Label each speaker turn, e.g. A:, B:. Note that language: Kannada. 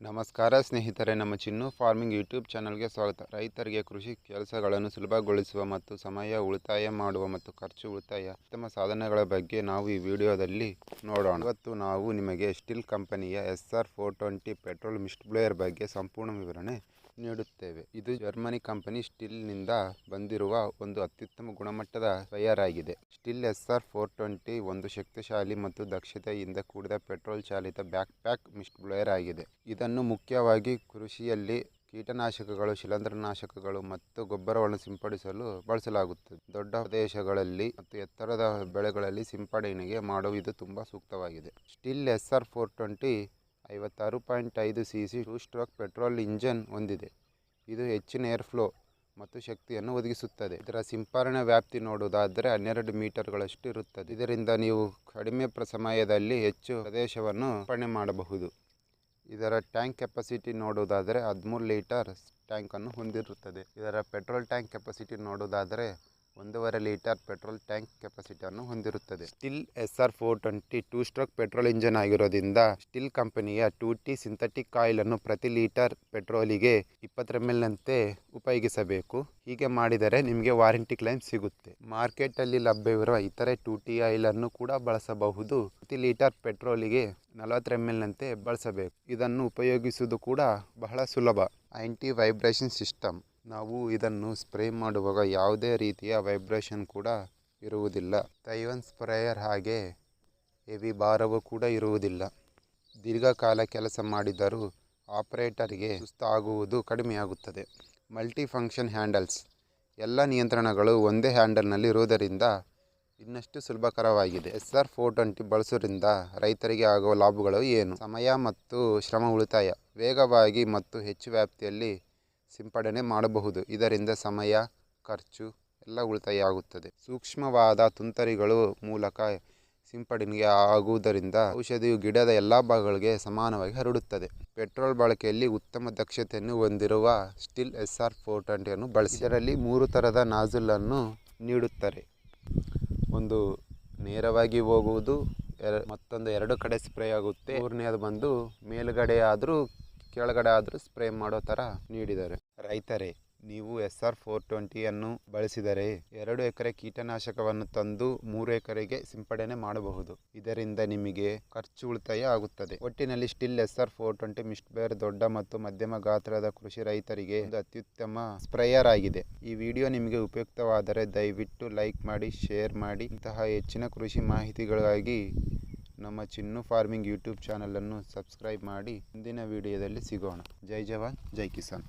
A: ನಮಸ್ಕಾರ ಸ್ನೇಹಿತರೆ, ನಮ್ಮ ಚಿನ್ನು ಫಾರ್ಮಿಂಗ್ ಯೂಟ್ಯೂಬ್ ಚಾನಲ್ಗೆ ಸ್ವಾಗತ. ರೈತರಿಗೆ ಕೃಷಿ ಕೆಲಸಗಳನ್ನು ಸುಲಭಗೊಳಿಸುವ ಮತ್ತು ಸಮಯ ಉಳಿತಾಯ ಮಾಡುವ ಮತ್ತು ಖರ್ಚು ಉಳಿತಾಯ ಉತ್ತಮ ಸಾಧನಗಳ ಬಗ್ಗೆ ನಾವು ಈ ವಿಡಿಯೋದಲ್ಲಿ ನೋಡೋಣ. ಇವತ್ತು ನಾವು ನಿಮಗೆ ಸ್ಟಿಲ್ ಕಂಪನಿಯ SR420 ಪೆಟ್ರೋಲ್ ಮಿಸ್ಟ್ ಬ್ಲೋಯರ್ ಬಗ್ಗೆ ಸಂಪೂರ್ಣ ವಿವರಣೆ ನೀಡುತ್ತೇವೆ. ಇದು ಜರ್ಮನಿ ಕಂಪನಿ ಸ್ಟಿಲ್ನಿಂದ ಬಂದಿರುವ ಒಂದು ಅತ್ಯುತ್ತಮ ಗುಣಮಟ್ಟದ ಸ್ಪ್ರೇಯರ್ ಆಗಿದೆ. ಸ್ಟಿಲ್ SR420 ಒಂದು ಶಕ್ತಿಶಾಲಿ ಮತ್ತು ದಕ್ಷತೆಯಿಂದ ಕೂಡಿದ ಪೆಟ್ರೋಲ್ ಚಾಲಿತ ಬ್ಯಾಕ್ ಪ್ಯಾಕ್ ಮಿಸ್ಟ್ ಬ್ಲೋಯರ್ ಆಗಿದೆ. ಇದನ್ನು ಮುಖ್ಯವಾಗಿ ಕೃಷಿಯಲ್ಲಿ ಕೀಟನಾಶಕಗಳು, ಶಿಲೀಂಧ್ರನಾಶಕಗಳು ಮತ್ತು ಗೊಬ್ಬರವನ್ನು ಸಿಂಪಡಿಸಲು ಬಳಸಲಾಗುತ್ತದೆ. ದೊಡ್ಡ ಪ್ರದೇಶಗಳಲ್ಲಿ ಮತ್ತು ಎತ್ತರದ ಬೆಳೆಗಳಲ್ಲಿ ಸಿಂಪಡಣೆಗೆ ಮಾಡಲು ಇದು ತುಂಬಾ ಸೂಕ್ತವಾಗಿದೆ. Stihl SR420 56.5 cc two stroke petrol engine ಹೊಂದಿದೆ. ಇದು ಹೆಚ್ಚಿನ ಏರ್ ಫ್ಲೋ ಮತ್ತು ಶಕ್ತಿಯನ್ನು ಒದಗಿಸುತ್ತದೆ. ಇದರ ಸಿಂಪರಣೆ ವ್ಯಾಪ್ತಿ ನೋಡುವುದಾದರೆ 12 ಮೀಟರ್ಗಳಷ್ಟು ಇರುತ್ತದೆ. ಇದರಿಂದ ನೀವು ಕಡಿಮೆ ಸಮಯದಲ್ಲಿ ಹೆಚ್ಚು ಪ್ರದೇಶವನ್ನು ಸಿಂಪಡಣೆ ಮಾಡಬಹುದು. ಇದರ ಟ್ಯಾಂಕ್ ಕೆಪಾಸಿಟಿ ನೋಡುವುದಾದರೆ 13 ಲೀಟರ್ ಟ್ಯಾಂಕ್ ಅನ್ನು ಹೊಂದಿರುತ್ತದೆ. ಇದರ ಪೆಟ್ರೋಲ್ ಟ್ಯಾಂಕ್ ಕೆಪಾಸಿಟಿ ನೋಡುವುದಾದರೆ 1.5 ಲೀಟರ್ ಪೆಟ್ರೋಲ್ ಟ್ಯಾಂಕ್ ಕೆಪಾಸಿಟಿಯನ್ನು ಹೊಂದಿರುತ್ತದೆ. ಸ್ಟಿಲ್ SR420 2-ಸ್ಟ್ರೋಕ್ ಪೆಟ್ರೋಲ್ ಇಂಜಿನ್ ಆಗಿರೋದ್ರಿಂದ ಸ್ಟಿಲ್ ಕಂಪನಿಯ 2T ಸಿಂಥೆಟಿಕ್ ಆಯಿಲ್ ಅನ್ನು ಪ್ರತಿ ಲೀಟರ್ ಪೆಟ್ರೋಲಿಗೆ 20 ml ನಂತೆ ಉಪಯೋಗಿಸಬೇಕು. ಹೀಗೆ ಮಾಡಿದರೆ ನಿಮಗೆ ವಾರಂಟಿ ಕ್ಲೈಮ್ ಸಿಗುತ್ತೆ. ಮಾರ್ಕೆಟಲ್ಲಿ ಲಭ್ಯವಿರುವ ಇತರೆ 2T ಆಯಿಲ್ ಅನ್ನು ಕೂಡ ಬಳಸಬಹುದು. ಪ್ರತಿ ಲೀಟರ್ ಪೆಟ್ರೋಲಿಗೆ 40 ml ನಂತೆ ಬಳಸಬೇಕು. ಇದನ್ನು ಉಪಯೋಗಿಸುವುದು ಕೂಡ ಬಹಳ ಸುಲಭ. Anti vibration system. ನಾವು ಇದನ್ನು ಸ್ಪ್ರೇ ಮಾಡುವಾಗ ಯಾವುದೇ ರೀತಿಯ ವೈಬ್ರೇಷನ್ ಕೂಡ ಇರುವುದಿಲ್ಲ. ತೈವಾನ್ ಸ್ಪ್ರೇಯರ್ ಹಾಗೆ ಹೆವಿ ಭಾರವೂ ಕೂಡ ಇರುವುದಿಲ್ಲ. ದೀರ್ಘಕಾಲ ಕೆಲಸ ಮಾಡಿದರೂ ಆಪರೇಟರ್ಗೆ ಸುಸ್ತಾಗುವುದು ಕಡಿಮೆಯಾಗುತ್ತದೆ. Multi function handles. ಎಲ್ಲ ನಿಯಂತ್ರಣಗಳು ಒಂದೇ ಹ್ಯಾಂಡಲ್ನಲ್ಲಿ ಇರುವುದರಿಂದ ಇನ್ನಷ್ಟು ಸುಲಭಕರವಾಗಿದೆ. SR420 ಬಳಸುವುದರಿಂದ ರೈತರಿಗೆ ಆಗುವ ಲಾಭಗಳು ಏನು? ಸಮಯ ಮತ್ತು ಶ್ರಮ ಉಳಿತಾಯ. ವೇಗವಾಗಿ ಮತ್ತು ಹೆಚ್ಚು ವ್ಯಾಪ್ತಿಯಲ್ಲಿ ಸಿಂಪಡಣೆ ಮಾಡಬಹುದು. ಇದರಿಂದ ಸಮಯ, ಖರ್ಚು ಎಲ್ಲ ಉಳಿತಾಯ ಆಗುತ್ತದೆ. ಸೂಕ್ಷ್ಮವಾದ ತುಂತುರುಗಳ ಮೂಲಕ ಸಿಂಪಡಣೆ ಆಗುವುದರಿಂದ ಔಷಧಿಯು ಗಿಡದ ಎಲ್ಲ ಭಾಗಗಳಿಗೆ ಸಮಾನವಾಗಿ ಹರಡುತ್ತದೆ. ಪೆಟ್ರೋಲ್ ಬಳಕೆಯಲ್ಲಿ ಉತ್ತಮ ದಕ್ಷತೆಯನ್ನು ಹೊಂದಿರುವ ಸ್ಟಿಲ್ SR420 ಅನ್ನು ಬಳಸಿ. ಇದರಲ್ಲಿ 3 ಥರದ ನಾಜಲ್ ಅನ್ನು ನೀಡುತ್ತಾರೆ. ಒಂದು ನೇರವಾಗಿ ಹೋಗುವುದು, ಮತ್ತೊಂದು 2 ಕಡೆ ಸ್ಪ್ರೇ ಆಗುತ್ತೆ, ಮೂರನೇದು ಬಂದು ಮೇಲುಗಡೆ ಆದರೂ ಕೆಳಗಡೆ ಆದರೂ ಸ್ಪ್ರೇ ಮಾಡೋ ಥರ ನೀಡಿದ್ದಾರೆ. ರೈತರೇ, ನೀವು SR420 ಅನ್ನು ಬಳಸಿದರೆ 2 ಎಕರೆ ಕೀಟನಾಶಕವನ್ನು ತಂದು 3 ಎಕರೆಗೆ ಸಿಂಪಡಣೆ ಮಾಡಬಹುದು. ಇದರಿಂದ ನಿಮಗೆ ಖರ್ಚು ಉಳಿತಾಯ ಆಗುತ್ತದೆ. ಒಟ್ಟಿನಲ್ಲಿ ಸ್ಟಿಲ್ SR420 ಮಿಸ್ಟ್ ಬ್ಲೋಯರ್ ದೊಡ್ಡ ಮತ್ತು ಮಧ್ಯಮ ಗಾತ್ರದ ಕೃಷಿ ರೈತರಿಗೆ ಒಂದು ಅತ್ಯುತ್ತಮ ಸ್ಪ್ರೇಯರ್ ಆಗಿದೆ. ಈ ವಿಡಿಯೋ ನಿಮಗೆ ಉಪಯುಕ್ತವಾದರೆ ದಯವಿಟ್ಟು ಲೈಕ್ ಮಾಡಿ, ಶೇರ್ ಮಾಡಿ. ಇಂತಹ ಹೆಚ್ಚಿನ ಕೃಷಿ ಮಾಹಿತಿಗಳಿಗಾಗಿ ನಮ್ಮ ಚಿನ್ನು ಫಾರ್ಮಿಂಗ್ ಯೂಟ್ಯೂಬ್ ಚಾನಲನ್ನು ಸಬ್ಸ್ಕ್ರೈಬ್ ಮಾಡಿ. ಮುಂದಿನ ವಿಡಿಯೋದಲ್ಲಿ ಸಿಗೋಣ. ಜೈ ಜವಾನ್, ಜೈ ಕಿಸಾನ್.